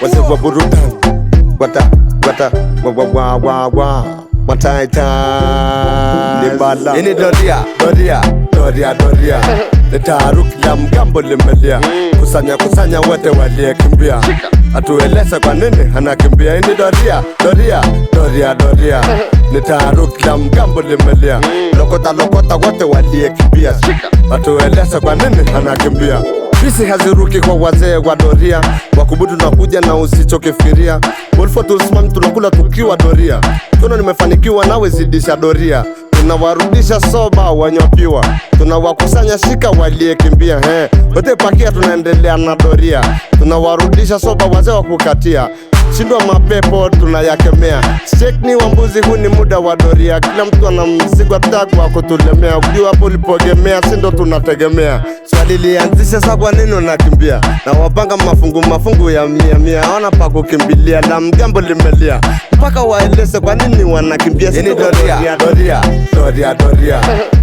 wazee wa burudani, wata mataita ni bala. Ini doria ni taharuki la mgambo limelia. Kusanya wote waliekimbia, atueleze kwa nini anakimbia. Ini doria ni taharuki la mgambo limelia. Lokota wote waliekimbia, atueleze kwa nini anakimbia. Bisi haziruki kwa wazee wa doria, wakubudu na kuja na usichokifikiria. Wolfo tulisimami tunakula tukiwa doria. Tuno nimefanikiwa nawe zidisha doria. Tunawarudisha soba wanyopiwa, tunawakusanya shika waliekimbia. Wote pakia tunaendelea na doria. Tunawarudisha soba wazee wa kukatia. Shindwa mapepo tunayakemea. Stekni wa mbuzi, huu ni muda wa doria. Kila mtu ana mzigo tagu wa kutulemea. Ujua hapo ulipogemea, sindo tunategemea. Swali lianzisha sa kwa nini unakimbia. Na wapanga mafungu ya mia. Hawana pa kukimbilia, la mgambo limelia. Mpaka waeleze kwa nini wanakimbia. Ini doria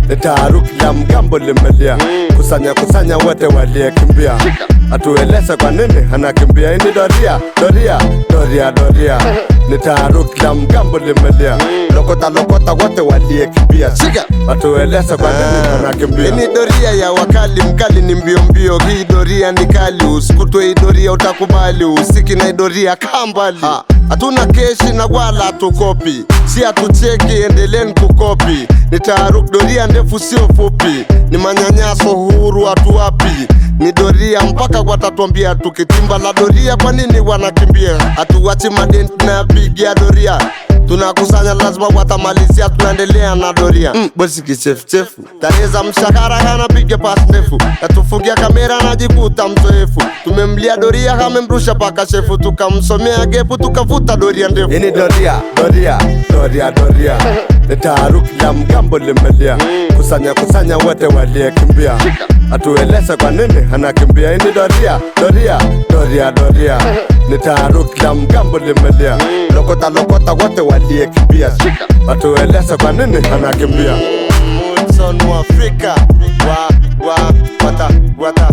ni taharuki la mgambo limelia. Kusanya wote waliekimbia, atueleze kwa nini anakimbia. Ini doria ni taharuki la mgambo limelia. Lokota wote waliekimbia, atueleze kwa nini anakimbia. Ini doria ya wakali, mkali ni mbio. Hii doria ni kali, usikutwe hii doria utakubali. Usiki na doria kambali. Hatuna keshi na wala tukopi, si atucheki endeleni kukopi. Ni taharuki doria ndefu sio fupi, ni manyanyaso huru watu wapi. Ni doria mpaka watatuambia tukitimba la doria. Kwa nini wanakimbia? Hatuwachi madenti na pigia doria. Tunakusanya lazima watamalizia, tunaendelea na doria. Bosi kichefu tareza mshahara hana piga pasi ndefu. Katufungia kamera najikuta mzoefu. Tumemlia doria hamemrusha paka shefu. Tukamsomea gepu tukavuta doria ndefu. Ini doria ni taharuki la mgambo limelia. Kusanya wote waliekimbia, atueleze kwa nini anakimbia. Ini doria ni taharuki la mgambo limelia. Lokota wote waliekimbia, atueleze kwa nini anakimbia. Mudson wa Afrika, wata